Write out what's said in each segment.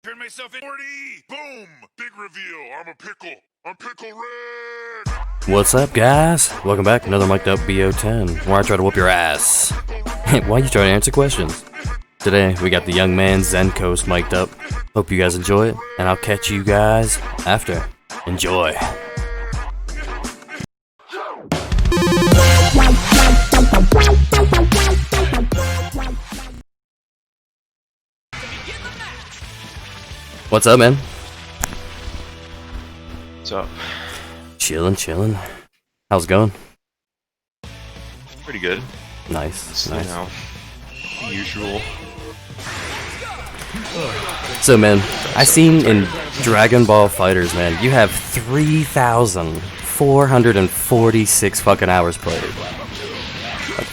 Turn myself in 40! Boom! Big reveal! I'm a pickle! I'm Pickle Rick! What's up, guys? Welcome back to another mic'd up BO10, where I try to whoop your ass. Why you trying to answer questions? Today, we got the young man Zen Coast mic'd up. Hope you guys enjoy it, and I'll catch you guys after. Enjoy. What's up, man? What's up? Chillin'. How's it going? Pretty good. Nice. You know, usual. So, man, I seen in Dragon Ball Fighters, man, you have 3,446 fucking hours played.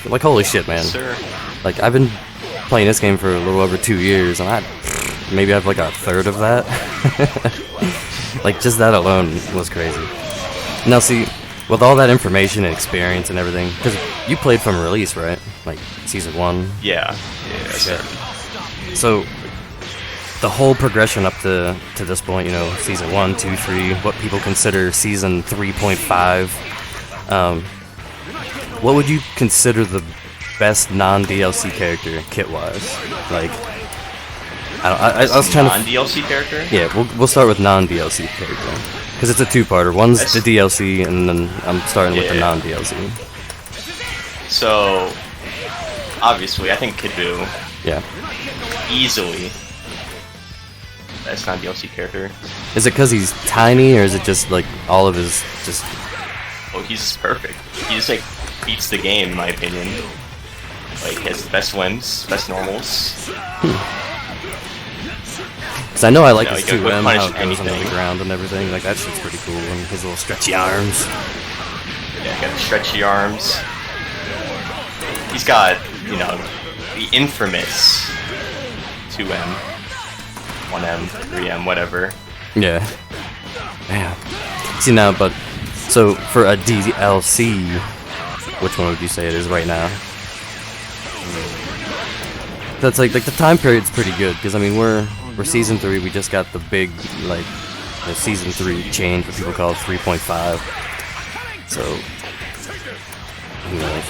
Like holy shit, man. Sir. Like, I've been playing this game for a little over 2 years, and I maybe have like a third of that. Like, just that alone was crazy. Now, see, with all that information and experience and everything, because you played from release, right? Like, Season 1? Yeah, sir. So, the whole progression up to this point, you know, Season 1, 2, 3, what people consider Season 3.5, what would you consider the best non-DLC character, kit-wise? Like, I was trying to... Non-DLC character? Yeah, we'll start with non-DLC character. Because it's a two-parter. One's the DLC, and then I'm starting with the non-DLC. So, obviously, I think Kid Buu, Yeah. easily, best non-DLC character. Is it because he's tiny, or is it just, like, all of his just... Oh, he's perfect. He just, like, beats the game, in my opinion. Like, he has the best limbs, best normals. Because I know I like No, his he can 2M, punish how it goes under anything. the ground and everything. Like, that shit's pretty cool, and his little stretchy arms. Yeah, he got the stretchy arms. He's got, you know, the infamous 2M, 1M, 3M, whatever. Yeah. Man. See, now, but... So, for a DLC, which one would you say it is right now? That's like the time period's pretty good, because I mean we're Season 3, we just got the big, like, the Season 3 change, what people call 3.5, so, you know,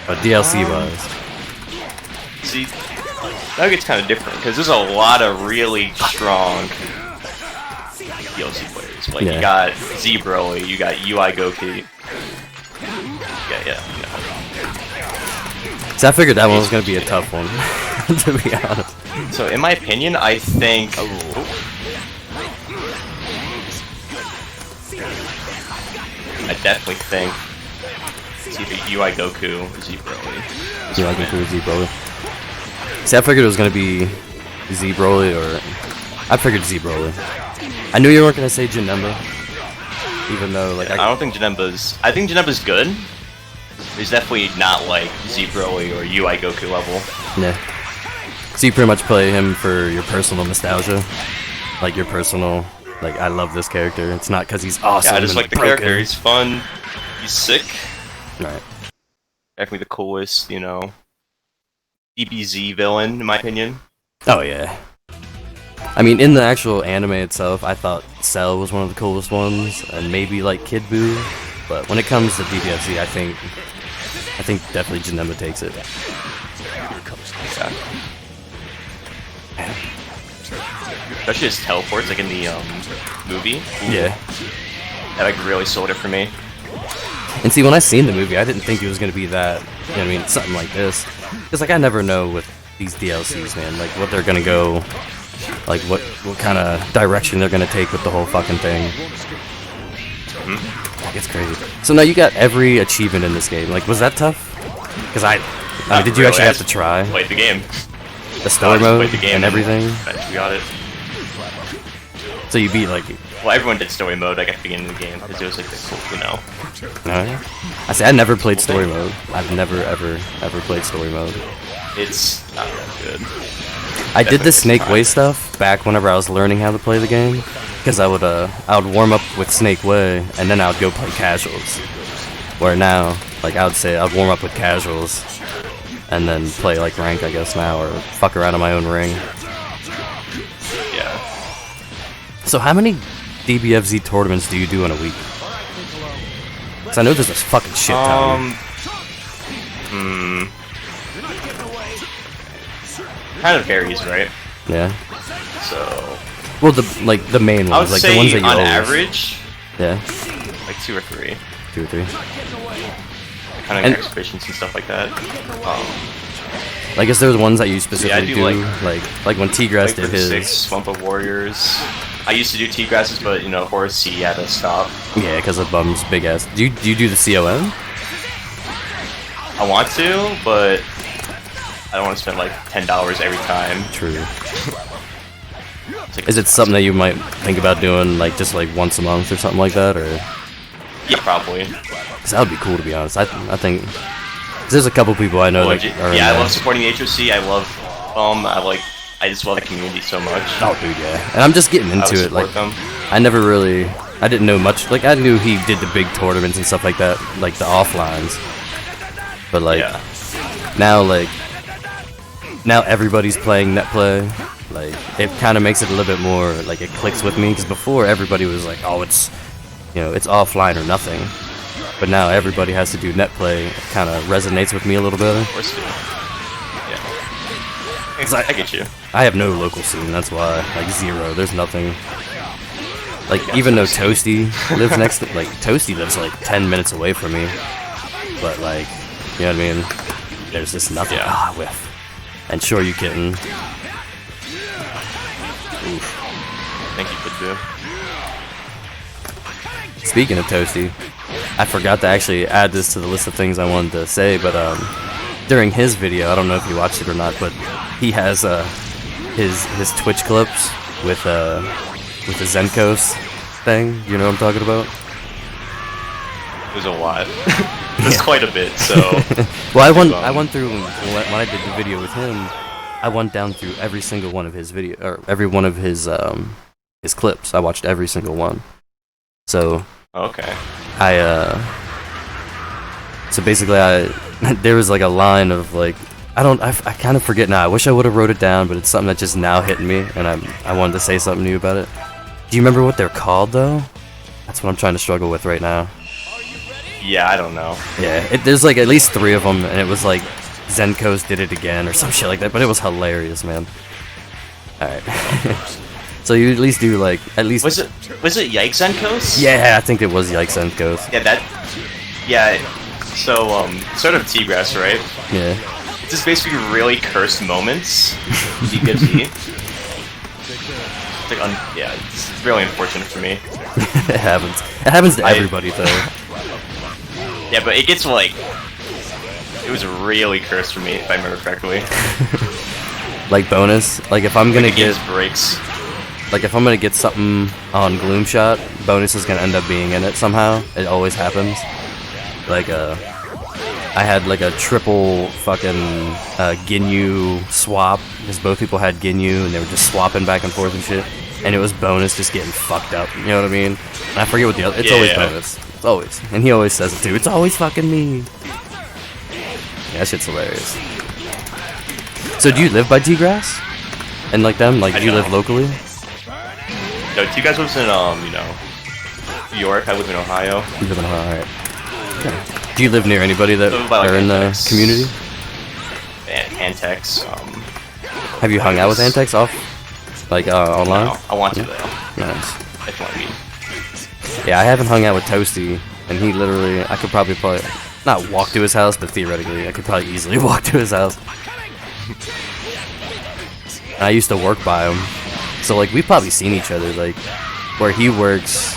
but DLC wise. See, that gets kind of different, because there's a lot of really strong DLC players. Like, Yeah. you got Z Broly, you got UI Goku. Yeah. So I figured that one was going to be a tough one, to be honest. So, in my opinion, I think... I definitely think it's either UI Goku or Z Broly. You like Goku or Z Broly? See, I figured it was going to be Z Broly, or... I figured Z Broly. I knew you weren't going to say Janemba, even though, like... I don't think Janemba's... I think Janemba's good. He's definitely not like Z Broly or UI Goku level. Yeah. So you pretty much play him for your personal nostalgia? Like your personal, like, I love this character. It's not because he's awesome. Yeah, I just and like the broken. character. He's fun. He's sick. Right. Definitely the coolest, you know, DBZ villain, in my opinion. Oh, yeah. I mean, in the actual anime itself, I thought Cell was one of the coolest ones, and maybe, like, Kid Buu. But when it comes to DBFZ, I think definitely Janemba takes it. Yeah. Especially his teleports, like in the movie. Yeah. That like really sold it for me. And see, when I seen the movie, I didn't think it was gonna be that. You know what I mean? Something like this. Because like I never know with these DLCs, man. Like what they're gonna go, like what kind of direction they're gonna take with the whole fucking thing. Like, it's crazy. So now you got every achievement in this game. Like, was that tough? Because I mean, did you actually have to try Played the game. the story mode Played the game and everything? We got it. So you beat like. Well, everyone did story mode like at the beginning of the game because it was like the cool, you know. I say I never played story mode. I've never ever played story mode. It's not that good. I did the Snake Way stuff back whenever I was learning how to play the game, because I would warm up with Snake Way and then I would go play casuals. Where now, like I would say I'd warm up with casuals and then play like rank, I guess now, or fuck around in my own ring. So how many DBFZ tournaments do you do in a week? Cause I know there's a fucking shit ton. Kind of varies, right? Yeah. So Well, the main I would ones, like say the ones that you on always. average, Yeah. like 2 or 3. 2 or 3. Kind of And- exhibitions and stuff like that. I guess there's ones that you specifically do, do, like when T-Grass Like did for his. 6 Swamp of Warriors. I used to do T-Grasses, but Horace C had to stop. Yeah, because of Bum's big ass. Do you do the COM? I want to, but I don't want to spend like $10 every time. True. It's like, Is it something that you might think about doing, like just like once a month or something like that, or? yeah, probably. Cause that would be cool, to be honest. I think. Cause there's a couple people I know that are. Yeah, I love supporting the HOC. I love I just love the community so much. Oh, dude, yeah. And I'm just getting I would into it. support Like, them. I didn't know much. Like, I knew he did the big tournaments and stuff like that, like the offlines. But like, Yeah. now everybody's playing net play. Like, it kind of makes it a little bit more like it clicks with me. Because before everybody was like, oh, it's it's offline or nothing. But now everybody has to do net play. It kind of resonates with me a little bit. Of course, yeah. I get you. I have no local scene, that's why. Like, zero. There's nothing. Like, even though Toasty lives next to... Like, Toasty lives, like, 10 minutes away from me. But, like, you know what I mean? There's just nothing. Yeah. Ah, whiff. And sure you kitten. Oof. Thank you, Kid Boo. Speaking of Toasty, I forgot to actually add this to the list of things I wanted to say, but, during his video, I don't know if you watched it or not, but he has his Twitch clips with the Zenkos thing. You know what I'm talking about? It was a lot. It was quite a bit, so... Well, I went through when I did the video with him. I went down through every single one of his video, or every one of his clips. I watched every single one. So Okay. So basically, there was like a line of like, I kind of forget now. I wish I would have wrote it down, but it's something that just now hit me, and I wanted to say something to you about it. Do you remember what they're called though? That's what I'm trying to struggle with right now. Yeah, I don't know. Yeah, there's like at least 3 of them, and it was like Zenkos did it again or some shit like that. But it was hilarious, man. All right. So you at least do like Was it Yikes Zenkos? Yeah, I think it was Yikes Zenkos. Yeah, so sort of T-Grass, right? Yeah. It's just basically really cursed moments. DPFZ. It's like yeah, it's really unfortunate for me. It happens. It happens to everybody though. Yeah, but it gets like it was really cursed for me if I remember correctly. Like bonus, like if I'm gonna The get game's breaks. like if I'm gonna get something on Gloom Shot, bonus is gonna end up being in it somehow. It always happens. Like I had like a triple fucking Ginyu swap because both people had Ginyu and they were just swapping back and forth and shit. And it was bonus just getting fucked up. You know what I mean? And I forget what the other. It's always bonus. It's always. And he always says it too. It's always fucking me. Yeah, that shit's hilarious. So do you live by T-Grass? And like them? Like do you live locally? No, you guys live in New York. I live in Ohio. You live in Ohio, alright. Okay. Do you live near anybody that are in the community? Antex. Have you hung out with Antex off? Like, online? No, I want to though. Nice. If you want me. Yeah, I haven't hung out with Toasty, and he literally, I could probably not walk to his house, but theoretically, I could probably easily walk to his house. And I used to work by him, so like, we've probably seen each other, like, where he works,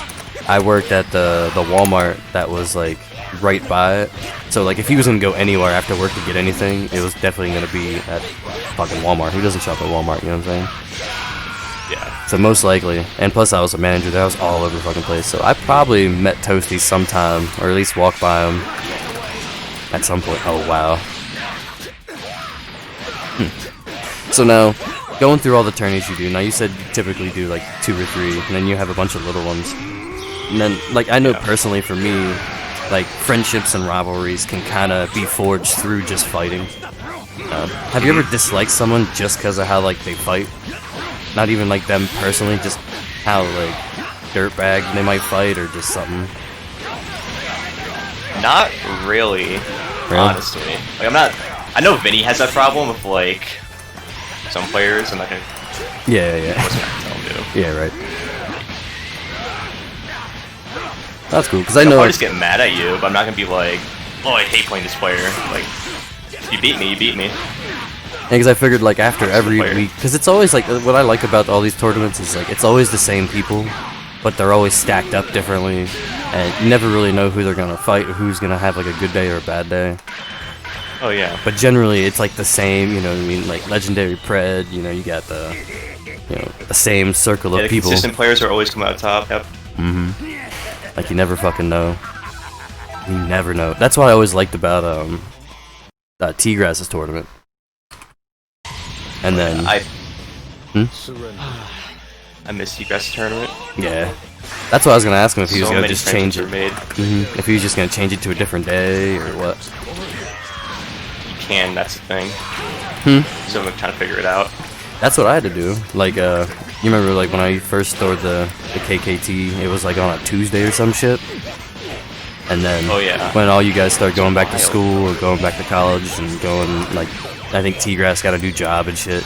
I worked at the Walmart that was like, right by it. So like if he was gonna go anywhere after work to get anything, it was definitely gonna be at fucking Walmart. Who doesn't shop at Walmart, you know what I'm saying? Yeah. So most likely, and plus I was a manager there, I was all over the fucking place. So I probably met Toasty sometime, or at least walked by him at some point. Oh wow. So now, going through all the tourneys you do, now you said you typically do like 2 or 3, and then you have a bunch of little ones. And then, like, I know personally for me, like, friendships and rivalries can kind of be forged through just fighting. Have you ever disliked someone just because of how, like, they fight? Not even, like, them personally, just how like dirtbag they might fight or just something? Not really, honestly. Like I'm not. I know Vinny has that problem with like some players. I'm not gonna. Yeah. I wasn't gonna tell him to. Yeah, right. That's cool because I I'll know. probably just get mad at you, but I'm not gonna be like, oh, I hate playing this player. Like, you beat me, you beat me. Because I figured like after every player. week, because it's always like what I like about all these tournaments is like it's always the same people, but they're always stacked up differently, and you never really know who they're gonna fight or who's gonna have like a good day or a bad day. Oh yeah. But generally, it's like the same. You know what I mean? Like legendary Pred. You know, you got the the same circle Yeah, of the people. consistent players are always coming out top. Yep. Like you never fucking know. You never know. That's what I always liked about T-Grass's tournament. And then I miss Seagrass tournament. yeah, that's what I was gonna ask him if he was So gonna many just change it. friendships are made. If he was just gonna change it to a different day or what. You can. That's the thing. So I'm trying to figure it out. That's what I had to do. Like you remember like when I first started the KKT, it was like on a Tuesday or some shit. And then Oh, yeah. when all you guys start going back to school or going back to college and going like I think T-Grass got a new job and shit.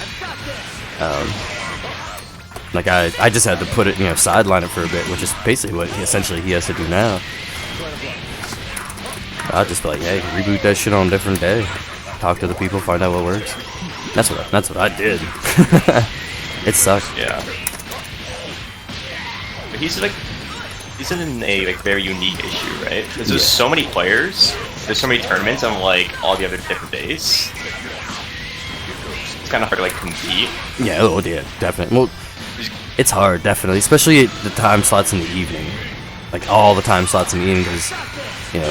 Like I just had to put it, sideline it for a bit, which is basically what essentially he has to do now. I'll just be like, hey, reboot that shit on a different day. Talk to the people, find out what works. That's what I did. It sucked. Yeah. But he's in a like very unique issue, right? Because there's so many players, there's so many tournaments on like all the other different days. It's kind of hard to like compete. Yeah, oh yeah, definitely. Well, it's hard, definitely, especially at the time slots in the evening. Like all the time slots in the evening, because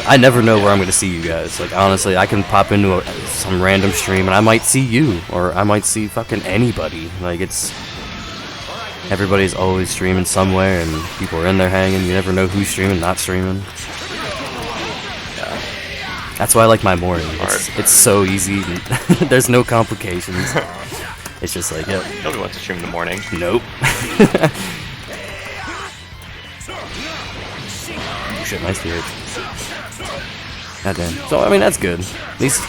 I never know where I'm gonna see you guys. Like honestly, I can pop into some random stream and I might see you, or I might see fucking anybody. Like everybody's always streaming somewhere, and people are in there hanging. You never know who's streaming, not streaming. Yeah. That's why I like my morning. It's so easy. There's no complications. It's just like, yep. Nobody wants to stream in the morning. Nope. Shit, nice to hear. Goddamn. So, I mean, that's good. At least,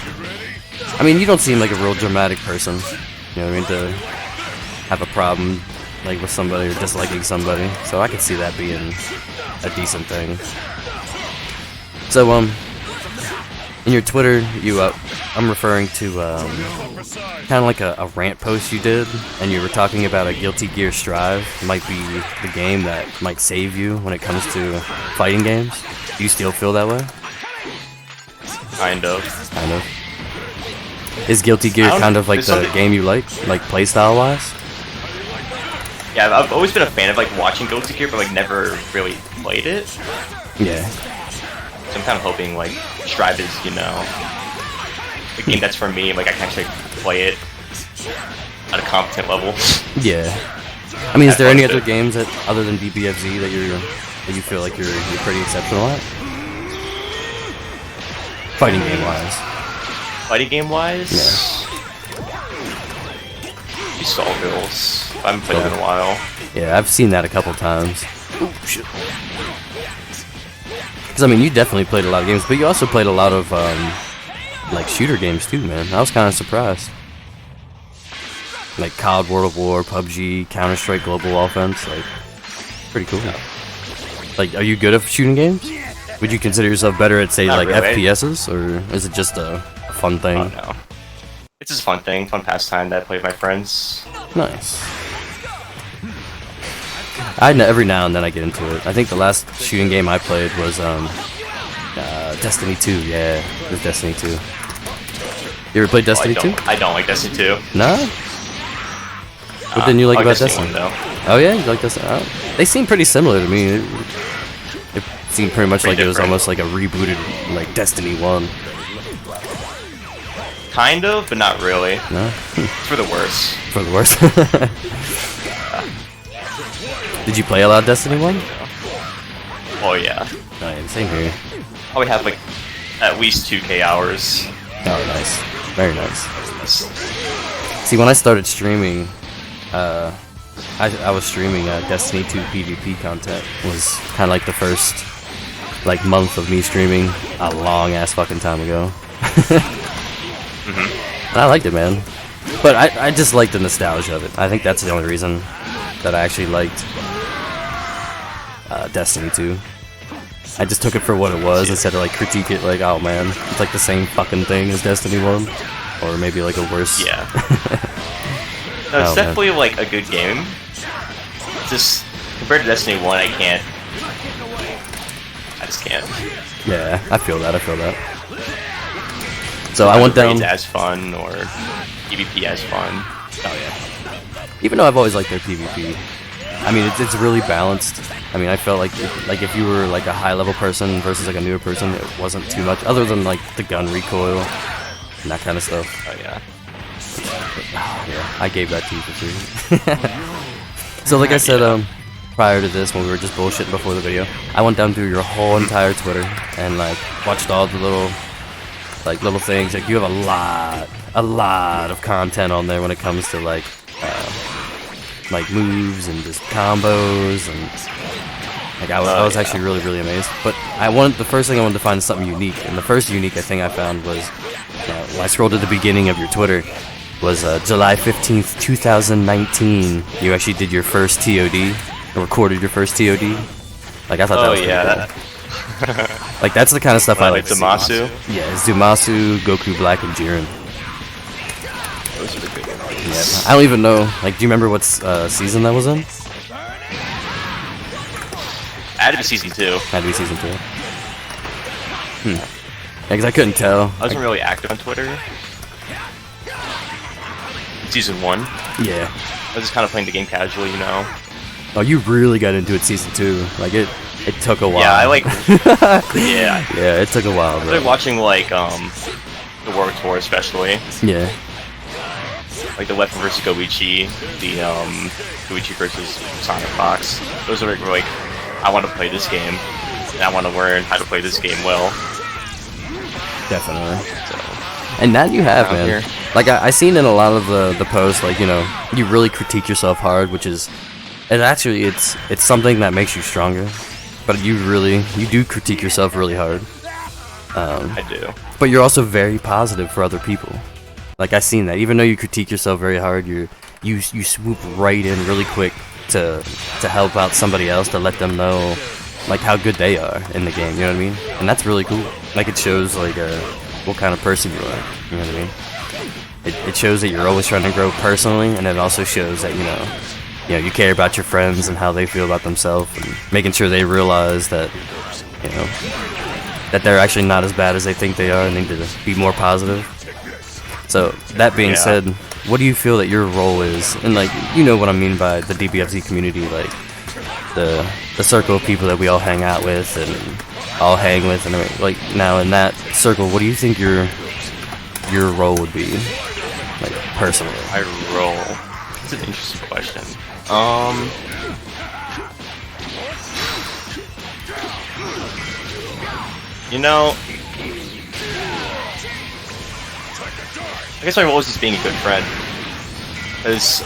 I mean, you don't seem like a real dramatic person. You know what I mean? To have a problem, like, with somebody or disliking somebody. So I could see that being a decent thing. So, in your Twitter, I'm referring to, kind of like a rant post you did, and you were talking about a Guilty Gear Strive might be the game that might save you when it comes to fighting games. Do you still feel that way? Kind of. Kind of. Is Guilty Gear kind of like the game you like playstyle wise? Yeah, I've always been a fan of like watching Guilty Gear, but like never really played it. Yeah. So I'm kind of hoping like Strive is, a game that's for me. Like I can actually play it at a competent level. Yeah. I mean, is there any other games other than DBFZ that you feel like you're pretty exceptional at? Fighting game wise. Fighting game wise? Yeah. Skullgirls. I haven't played it in a while. Yeah, I've seen that a couple times. Ooh, shit. Because, I mean, you definitely played a lot of games, but you also played a lot of, like, shooter games, too, man. I was kind of surprised. Like, COD, World of War, PUBG, Counter-Strike, Global Offense, like, pretty cool. Like, are you good at shooting games? Would you consider yourself better at, say, Not like, really. FPSs, or is it just a fun thing? Oh no. It's just a fun thing, fun pastime that I play with my friends. Nice. Every now and then I get into it. I think the last shooting game I played was Destiny 2. Yeah, it was Destiny 2. You ever played Destiny 2? I don't like Destiny 2. No? What didn't you like about Destiny? 1, though. Oh yeah, you like Destiny? They seem pretty similar to me. It seemed pretty much like it was different. almost like a rebooted like Destiny 1. Kind of, but not really. No? It's for the worse. For the worst. Did you play a lot of Destiny 1? Oh yeah. Oh yeah, same here. Probably have like at least 2K hours. Oh, nice. Very nice. See, when I started streaming, I was streaming Destiny 2 PvP content. It was kind of like the first like month of me streaming a long ass fucking time ago. And I liked it, man. But I just liked the nostalgia of it. I think that's the only reason that I actually liked Destiny 2. I just took it for what it was instead of like critique it like, oh man, it's like the same fucking thing as Destiny 1. Or maybe like a worse. Yeah. No, it's definitely like a good game. Just compared to Destiny 1, I just can't. Yeah, I feel that. So I went down. As fun or PvP as fun. Oh yeah. Even though I've always liked their PvP, I mean it's really balanced. I mean I felt like if you were like a high level person versus like a newer person, it wasn't too much other than like the gun recoil and that kind of stuff. Oh yeah. Yeah, I gave that to you for free. So like I said, prior to this, when we were just bullshitting before the video, I went down through your whole entire Twitter and like watched all the little things. Like you have a lot of content on there when it comes to like moves and just combos and like I was actually really amazed. But the first thing I wanted to find is something unique, and the first unique thing I found was when I scrolled to the beginning of your Twitter was July 15th, 2019. You actually did your first TOD, recorded your first TOD. Like I thought that was pretty cool. Like that's the kind of stuff I like. Zamasu? Yeah, Zamasu, Goku Black, and Jiren. Those are the good ones. Yeah, I don't even know. Like, do you remember what season that was in? Had to be season 2. Had to be season 2. Yeah, because I couldn't tell. I wasn't really active on Twitter. Season 1. Yeah. I was just kind of playing the game casually, you know. Oh, you really got into it season 2. Like it took a while. Yeah, I like. Yeah. Yeah, it took a while. I started watching like the World Tour especially. Yeah. Like the Weapon versus Goichi, the Goichi versus Sonic Fox. Those are like I want to play this game, and I want to learn how to play this game well. Definitely. So, and that you have, man. Here. Like I seen in a lot of the posts, like you really critique yourself hard, which is, and actually it's something that makes you stronger. But you do critique yourself really hard. I do. But you're also very positive for other people. Like I seen that, even though you critique yourself very hard, you swoop right in really quick to help out somebody else, to let them know like how good they are in the game. You know what I mean? And that's really cool. Like it shows like what kind of person you are. You know what I mean? It shows that you're always trying to grow personally, and it also shows that you care about your friends and how they feel about themselves, and making sure they realize that that they're actually not as bad as they think they are, and they need to be more positive. So that being said, what do you feel that your role is? And like what I mean by the DBFZ community, like the circle of people that we all hang out with and all hang with, and like now in that circle, what do you think your role would be, like personally? My role. That's an interesting question. I guess my role is just being a good friend. Because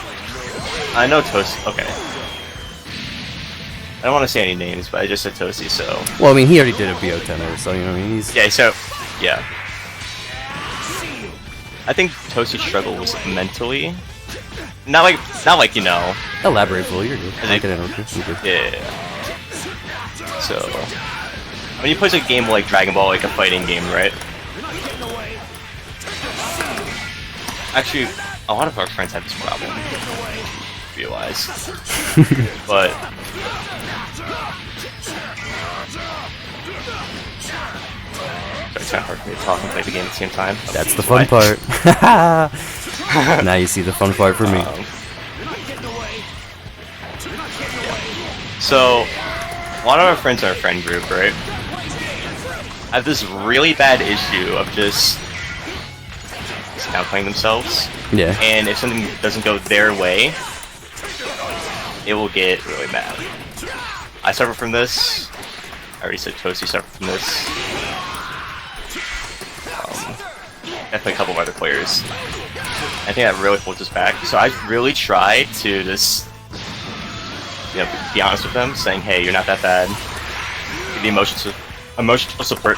I know Toasty. Okay. I don't want to say any names, but I just said Toasty, so. Well, I mean, he already did a BO10, so he's. Yeah. So, yeah. I think Toasty struggles mentally. Not like Elaborate fully. You're good. Yeah. So, when you play a game like Dragon Ball, like a fighting game, right? Actually, a lot of our friends have this problem. Realize, but it's kind of hard for me to talk and play the game at the same time. That's the fun part. Now you see the fun part for me. So, a lot of our friends are a friend group, right? I have this really bad issue of just outplaying themselves. Yeah. And if something doesn't go their way, it will get really mad. I suffer from this. I already said Toasty suffered from this. Definitely a couple of other players. I think that really holds us back. So I really try to just be honest with them, saying, "Hey, you're not that bad." Give the emotional support.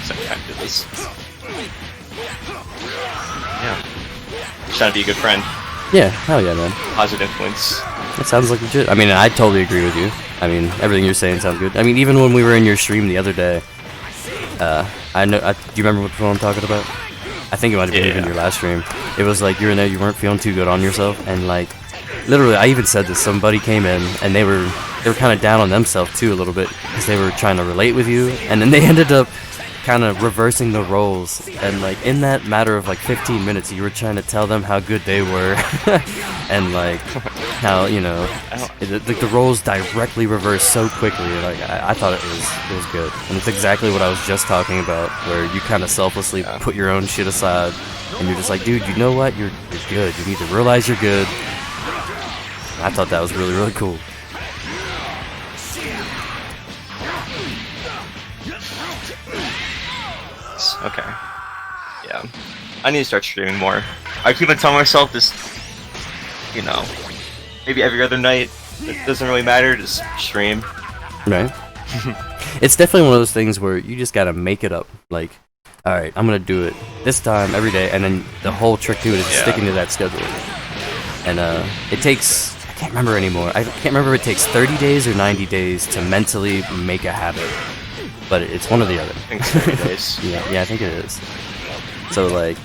So I can't do this. Yeah. Just trying to be a good friend. Yeah, hell yeah, man. Positive influence. That sounds like legit. I mean, I totally agree with you. I mean, everything you're saying sounds good. I mean, even when we were in your stream the other day, do you remember what I'm talking about? I think it might have been even your last stream. It was like you were in there, you weren't feeling too good on yourself, and like, literally, I even said this. Somebody came in, and they were kind of down on themselves too a little bit because they were trying to relate with you, and then they ended up kind of reversing the roles, and like in that matter of like 15 minutes, you were trying to tell them how good they were, and like how the roles directly reversed so quickly. Like I thought it was good, and it's exactly what I was just talking about, where you kind of selflessly put your own shit aside, and you're just like, dude, you know what? You're good. You need to realize you're good. I thought that was really, really cool. Okay. Yeah. I need to start streaming more. I keep on telling myself this, maybe every other night. It doesn't really matter, just stream. Right. It's definitely one of those things where you just gotta make it up. Like, alright, I'm gonna do it this time, every day, and then the whole trick to it is sticking to that schedule. And it takes, I can't remember anymore. I can't remember if it takes 30 days or 90 days to mentally make a habit. But it's one or the other. I think it's 30 days. Yeah, I think it is. So like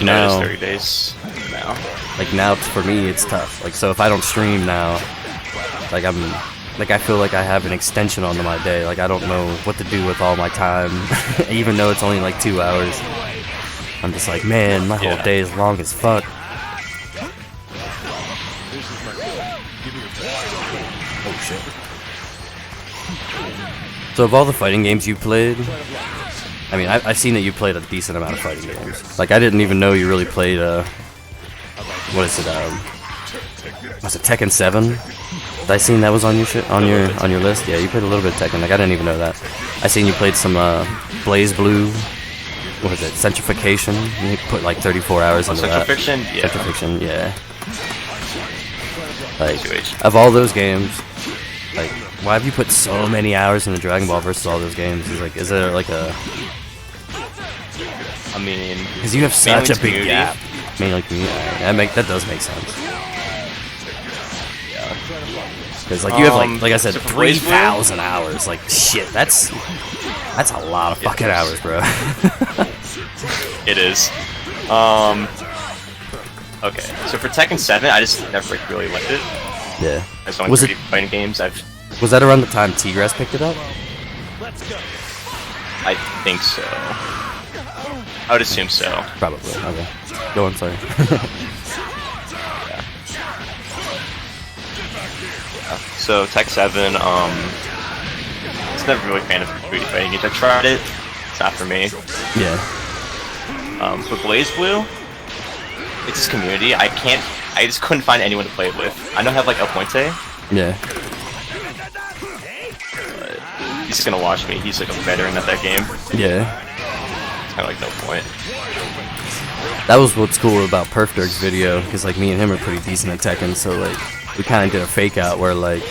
now. now, 30 days now. like now for me it's tough. Like so if I don't stream now, like I feel like I have an extension onto my day. Like I don't know what to do with all my time, even though it's only like 2 hours. I'm just like, man, my whole day is long as fuck. Oh shit. So of all the fighting games you played, I mean, I've seen that you played a decent amount of fighting games. Like, I didn't even know you really played, what is it, was it Tekken 7? Did I seen that was on your on your list? Yeah, you played a little bit of Tekken, like, I didn't even know that. I seen you played some, Blaze Blue, what was it, Centrifugation? You put, like, 34 hours into that. Centrifugation? Yeah. Centrifugation, yeah. Like, of all those games, like, why have you put so many hours into Dragon Ball versus all those games? Is there like a... I mean... Because you have such a big gap. Mainly community. That does make sense. Yeah. Because like you have like I said, 3,000 hours. Like shit, that's a lot of fucking hours, bro. It is. Okay, so for Tekken 7, I just never really liked it. Yeah. That's only 3 fighting games Was that around the time T-Grass picked it up? I think so. I would assume so. Probably. Okay. Go on, sorry. Yeah. So Tekken 7, it's never really a fan of 3D fighting games. I tried it. It's not for me. Yeah. For Blaze Blue, it's this community. I just couldn't find anyone to play it with. I know I have like El Puente. Yeah. But he's gonna watch me. He's like a veteran at that game. Yeah. It's kind of like no point. That was what's cool about Perf Dirk's video, because like me and him are pretty decent at Tekken, so like we kind of did a fake out where like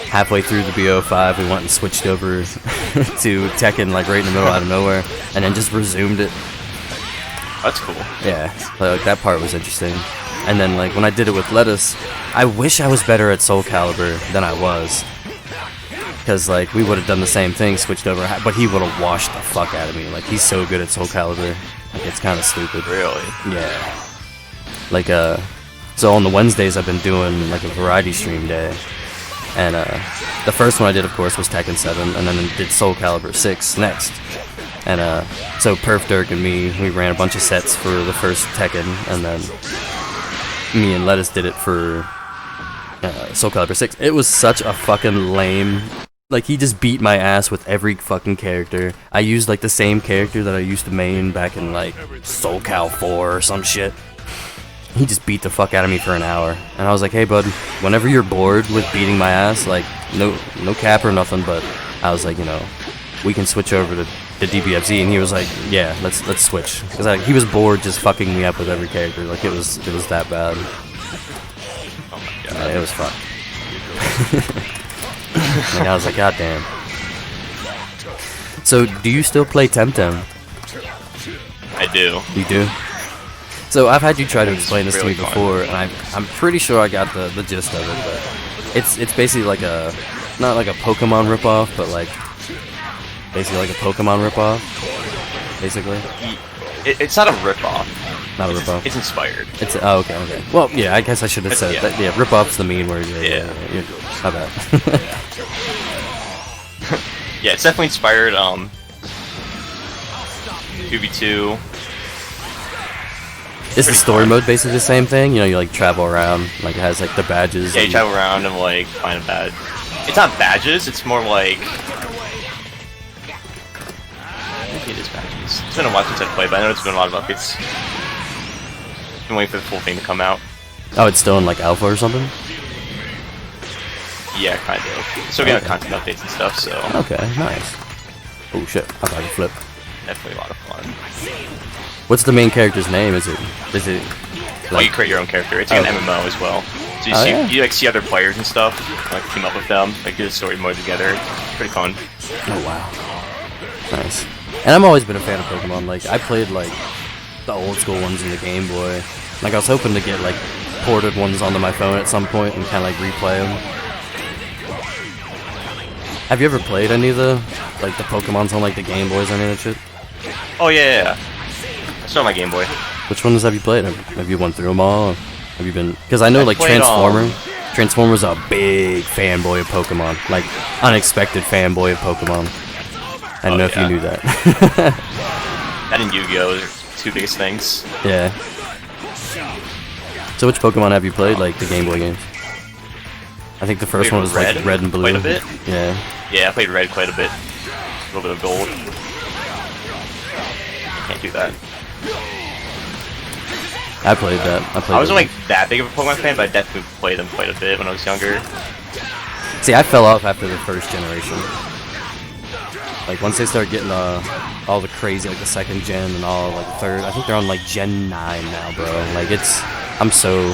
halfway through the BO5 we went and switched over to Tekken like right in the middle out of nowhere, and then just resumed it. That's cool. Yeah, like that part was interesting. And then like when I did it with Lettuce, I wish I was better at Soul Calibur than I was. Because like we would have done the same thing, switched over, but he would have washed the fuck out of me. Like he's so good at Soul Calibur. Like it's kind of stupid. Really? Yeah. Like so on the Wednesdays I've been doing like a variety stream day. And the first one I did of course was Tekken 7, and then I did Soul Calibur 6 next. And so Perf Dirk and me, we ran a bunch of sets for the first Tekken, and then me and Lettuce did it for Soul Calibur 6. It was such a fucking lame... Like, he just beat my ass with every fucking character. I used, like, the same character that I used to main back in, like, Soul Cal 4 or some shit. He just beat the fuck out of me for an hour. And I was like, hey, bud, whenever you're bored with beating my ass, like, no cap or nothing, but I was like, you know, we can switch over to DBFZ. And he was like, yeah, let's switch. Because he was bored just fucking me up with every character. Like, it was that bad. Oh my Yeah, god. it was fun. And I was like, God damn. So, do you still play Temtem? I do. You do? So, I've had you try to explain this really to me fun. before, and I'm pretty sure I got the gist of it, but it's basically like a, not like a Pokemon ripoff, but like, basically like a Pokemon ripoff, basically. It's not a ripoff. Not a ripoff. It's inspired. It's, oh, okay. Well, yeah, I guess I should have said Yeah. that. Yeah, ripoff's the mean word. Yeah. My bad. Yeah, it's definitely inspired. 2v2. Is the Pretty story fun. mode basically the same thing? You know, you like travel around, like it has like the badges. Yeah, you and- travel around and like find a badge. It's not badges. It's more like. Maybe it is badges. It's been a while since I've played, but I know there's been a lot of updates. Been waiting for the full thing to come out. Oh, it's still in like alpha or something? Yeah, kind of. Still getting Okay. content updates and stuff, so Okay, nice. Oh shit, I thought I could flip. definitely a lot of fun. What's the main character's name? Is it Well, you like, create your own character. It's like Oh. an MMO as well. So you Oh, see, yeah? you like see other players and stuff, like team up with them, like do the story mode together. Pretty fun. oh wow. Nice. And I've always been a fan of Pokemon. Like I played like the old school ones in the Game Boy. Like I was hoping to get like ported ones onto my phone at some point and kind of like replay them. Have you ever played any of the like the Pokemons on like the Game Boys or any of that shit? Oh yeah. I still have my Game Boy. Which ones have you played? Have you won through them all? Have you been? Because I know I like played, Transformer's a big fanboy of Pokemon, like unexpected fanboy of Pokemon. I don't Oh, know if yeah. you knew that. That and Yu-Gi-Oh! Are the two biggest things. Yeah. So which Pokemon have you played? Like the Game Boy games? I think the first Played one was like Red and Blue. quite a bit. Yeah. Yeah, I played Red quite a bit. A little bit of Gold. Can't do that. I played that. I wasn't like that big of a Pokemon fan, but I definitely played them quite a bit when I was younger. See, I fell off after the first generation. Like once they start getting all the crazy, like the second gen and all like third. I think they're on like Gen 9 now, bro. Like I'm so,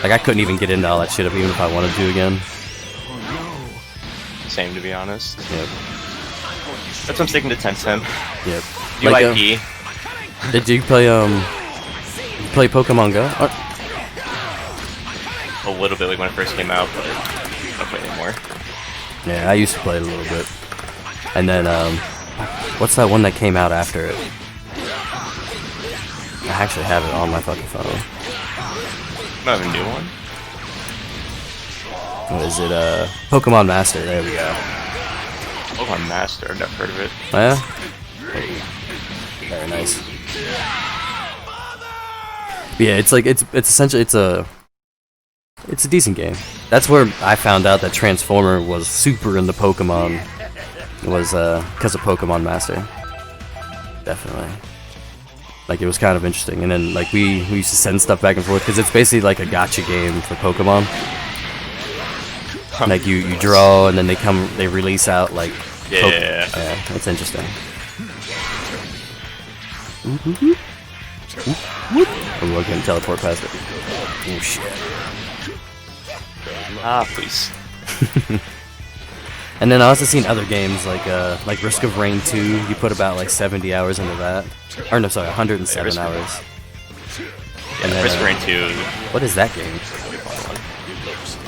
like I couldn't even get into all that shit even if I wanted to again. Same, to be honest. Yep. That's why I'm sticking to Temtem. Yep. UIP. Did you play Pokemon Go? A little bit, like when it first came out, but I don't play anymore. Yeah, I used to play it a little bit. And then what's that one that came out after it? I actually have it on my fucking phone. I have a new one. What is it? Pokemon Master. There we go. Pokemon Master, I've never heard of it. Oh, yeah? Very nice. But yeah, it's like it's essentially it's a decent game. That's where I found out that Transformer was super into Pokemon. Was because of Pokemon Master. Definitely. Like it was kind of interesting, and then like we used to send stuff back and forth because it's basically like a gacha game for Pokemon. Like you draw and then they release out like Yeah. yeah, it's interesting. Oh, I can't teleport past it. Oh shit. Ah, please. And then I also seen other games like Risk of Rain 2. You put about like 70 hours into that. Or no, sorry, 107 Risk of- hours. Yeah, And then, Risk of Rain 2. What is that game?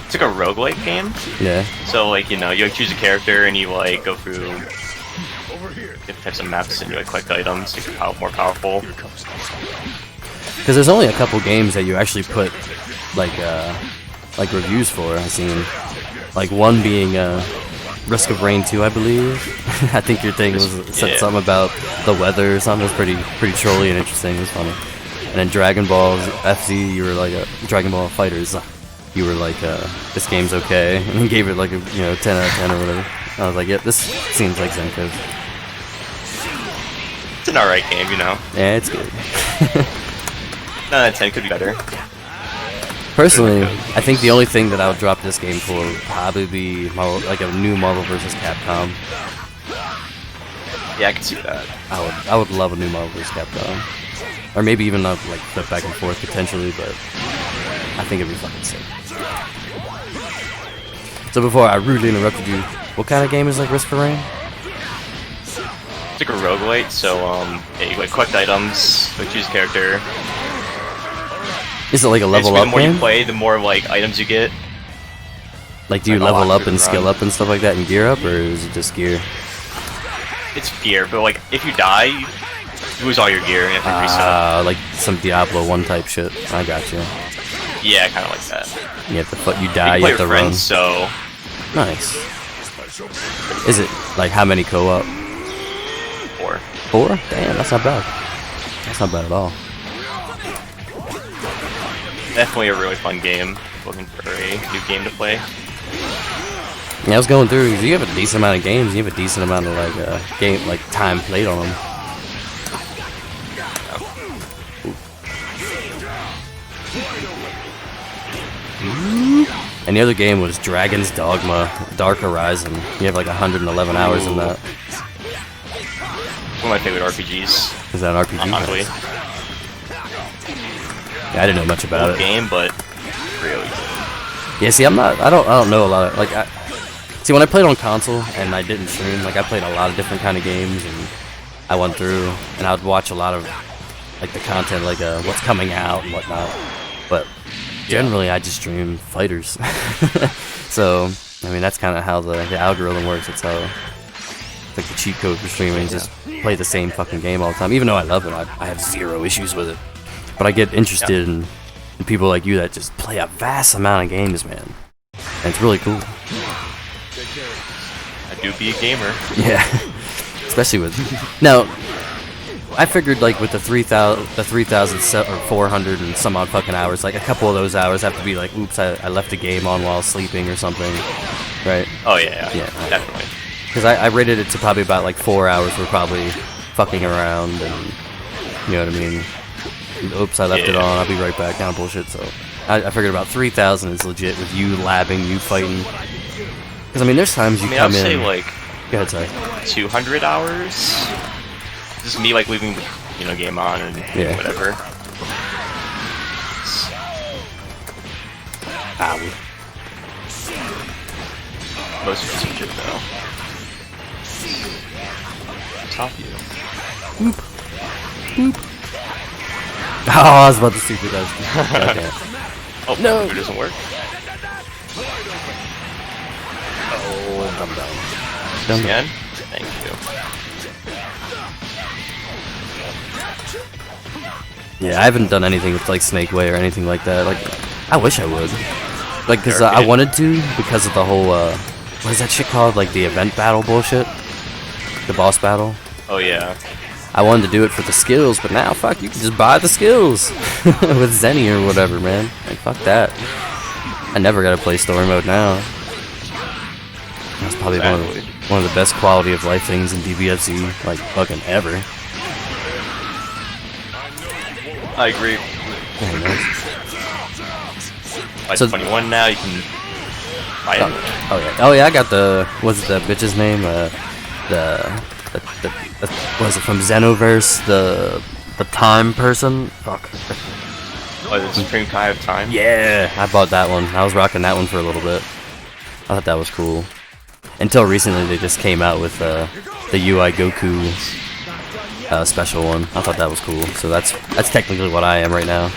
It's like a roguelike game. Yeah. So like, you know, you like, choose a character and you like go through different types of maps and you like collect items to get more powerful. Because there's only a couple games that you actually put like reviews for. I've seen like one being Risk of Rain 2, I believe. I think your thing said Yeah. something about the weather or something. It was pretty trolly and interesting. It was funny. And then Dragon Ball FZ, you were like Dragon Ball Fighters. You were like, this game's okay, and he gave it like a 10 out of 10 or whatever. I was like, yep, this seems like Zenko. It's an alright game, you know. Yeah, it's good. 9 out of 10 could be better. Personally, I think the only thing that I would drop this game for would probably be like a new Marvel vs. Capcom. Yeah, I can see that. I would love a new Marvel vs. Capcom, or maybe even like flip back and forth potentially, but I think it'd be fucking sick. So before I rudely interrupted you, what kind of game is like Risk for Rain? It's like a roguelite, so yeah, you like collect items, like choose character. Is it like a level Basically, up the more game? you play, the more like items you get. Like, do you like, level unlock up and the skill run. up and stuff like that and gear up, or is it just gear? It's gear, but like if you die, you lose all your gear and you have to reset. Like some Diablo 1 type shit. I got you. Yeah, kind of like that. You have to, you die, You you play have to with run. friends, so Nice. Is it like how many co-op? 4. 4? Damn, that's not bad. That's not bad at all. Definitely a really fun game. Looking for a new game to play. Yeah, I was going through. You have a decent amount of games. You have a decent amount of like time played on them. And the other game was Dragon's Dogma, Dark Horizon. You have like 111 hours in that. One of my favorite RPGs. Is that an RPG? Honestly, Yeah, I didn't know much about old it. game, but really good. Yeah, see, I don't know a lot of, like, see, when I played on console and I didn't stream, like, I played a lot of different kind of games, and I went through, and I would watch a lot of, like, the content, like, what's coming out and whatnot, but generally, I just stream fighters. So, I mean, that's kind of how the algorithm works. It's how, like, the cheat code for streaming is just play the same fucking game all the time. Even though I love it, I have zero issues with it. But I get interested in people like you that just play a vast amount of games, man. And it's really cool. I do be a gamer. Yeah. Especially with... Now, I figured, like, with the 3,400 and some odd fucking hours, like, a couple of those hours have to be like, oops, I left the game on while sleeping or something. Right? Oh yeah, Yeah. definitely. Because I rated it to probably about, like, 4 hours were probably fucking around and... You know what I mean? Oops, I left it on, I'll be right back, kind of bullshit, so... I figured about 3,000 is legit with you labbing, you fighting. Because, I mean, there's times you I mean, come I'll in... say like Go ahead, sorry. 200 hours. Just me like leaving, game on and whatever. Ow. Most of it's legit though. Top you. Oh, I was about to super dust. Okay. Oh No. it doesn't work. Oh, dumb. Again? Thank you. Yeah, I haven't done anything with like Snake Way or anything like that. Like, I wish I would. Like, cause I wanted to because of the whole what is that shit called? Like the event battle bullshit, the boss battle. Oh yeah. I wanted to do it for the skills, but now fuck, you can just buy the skills with Zenny or whatever, man. Like, fuck that. I never gotta play story mode now. That's probably one of the best quality of life things in DBFZ, like fucking ever. I agree. Yeah, man. Like So- 21 now, you can buy it. Oh yeah, I got the, what's the bitch's name? What is it, from Xenoverse? The time person? Fuck. Oh, the Supreme Kai of Time? Yeah, I bought that one. I was rocking that one for a little bit. I thought that was cool. Until recently, they just came out with the UI Goku special one. I thought that was cool. So that's technically what I am right now.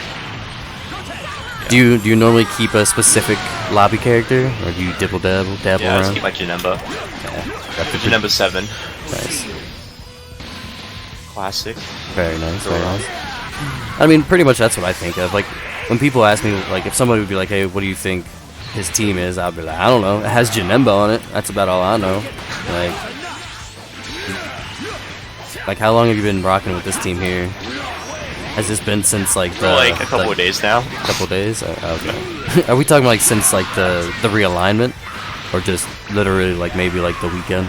Do you normally keep a specific lobby character, or do you dabble Yeah, I just around? keep my Janemba. Yeah, The Janemba 7. nice. Classic. Very nice, very nice. I mean, pretty much that's what I think of. Like, when people ask me, like, if somebody would be like, hey, what do you think his team is? I'd be like, I don't know. It has Janemba on it. That's about all I know. Like how long have you been rocking with this team here? Has this been since, like, For like a couple of days now. Couple days? Okay. Are we talking, like, since, like, the realignment? Or just literally, like, maybe, like, the weekend?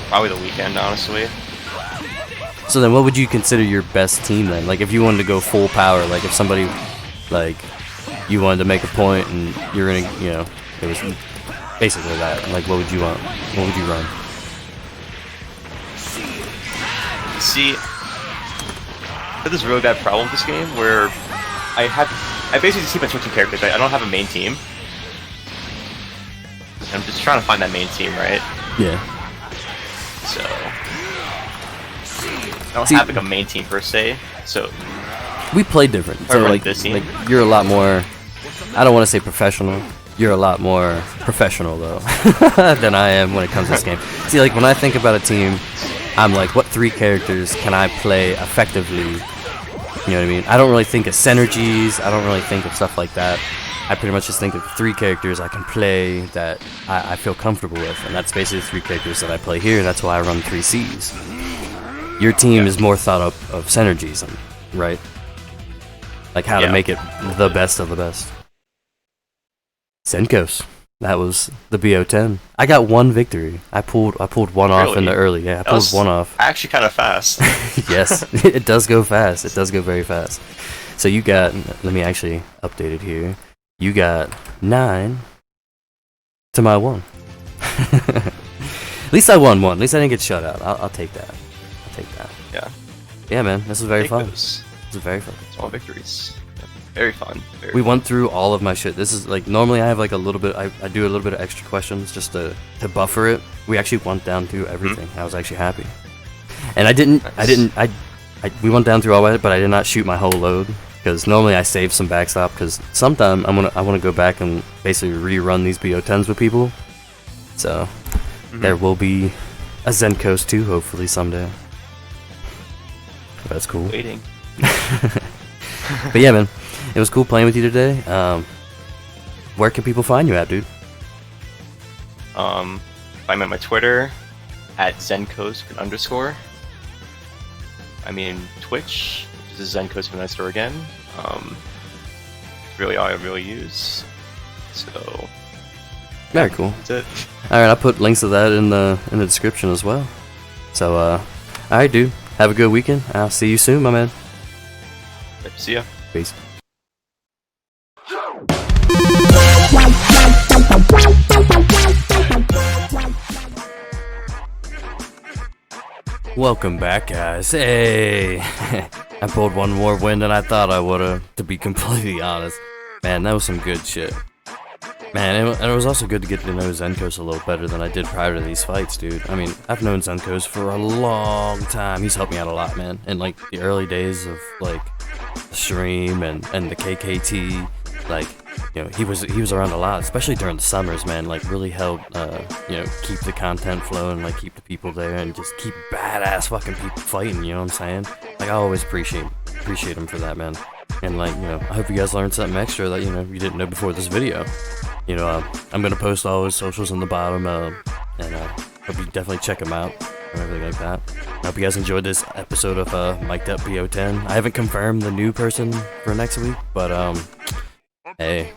Probably the weekend, honestly. So then what would you consider your best team then? Like, if you wanted to go full power, like, if somebody, like, you wanted to make a point and you're gonna, it was basically that. Like, what would you want? What would you run? See, I have this really bad problem with this game where I basically just keep on switching characters. Right? I don't have a main team. I'm just trying to find that main team, right? Yeah. So I don't have like a main team per se. So we play different. So like you're a lot more. I don't want to say professional. You're a lot more professional though than I am when it comes to this game. See, like when I think about a team, I'm like, what 3 characters can I play effectively? You know what I mean? I don't really think of synergies. I don't really think of stuff like that. I pretty much just think of 3 characters I can play that I feel comfortable with, and that's basically the 3 characters that I play here. That's why I run 3 Cs. Your team is more thought up of synergies, right? Like how to make it the best of the best. Zenkos. That was the BO10. I got 1 victory. I pulled one off in the early. Yeah, I pulled one off. Actually, kind of fast. Yes, it does go fast. It does go very fast. So you got. Let me actually update it here. You got 9 to my 1. At least I won 1. At least I didn't get shut out. I'll take that. I'll take that. Yeah. Yeah, man. This was very fun. This was very fun. Small victories. Very fun. We went through all of my shit. This is like normally I have like a little bit. I do a little bit of extra questions just to buffer it. We actually went down through everything. I was actually happy, and I didn't. We went down through all of it, but I did not shoot my whole load because normally I save some backstop because sometime I want to go back and basically rerun these BO10s with people. So there will be a Zenkos 2 hopefully someday. That's cool. Waiting. But yeah, man. It was cool playing with you today. Where can people find you at, dude? I'm at my Twitter at Zenkos_. I mean Twitch, which is Zenkos again. Really all I really use. So very cool. That's it. Alright, I'll put links to that in the description as well. So alright, dude. Have a good weekend. I'll see you soon, my man. See ya. Peace. Welcome back, guys. Hey, I pulled one more win than I thought I would've, to be completely honest. Man, that was some good shit. Man, and it was also good to get to know Zenkos a little better than I did prior to these fights, dude. I mean, I've known Zenkos for a long time. He's helped me out a lot, man. In like the early days of like the stream and the KKT, like, you know, he was around a lot, especially during the summers, man. Like, really helped, you know, keep the content flowing, like keep the people there, and just keep badass fucking people fighting. You know what I'm saying? Like, I always appreciate him for that, man. And like, you know, I hope you guys learned something extra that, you know, you didn't know before this video. You know, I'm gonna post all his socials in the bottom, and hope you definitely check him out and everything like that. I hope you guys enjoyed this episode of Mic'd Up BO10. I haven't confirmed the new person for next week, but hey,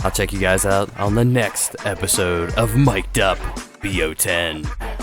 I'll check you guys out on the next episode of Mic'd Up BO10.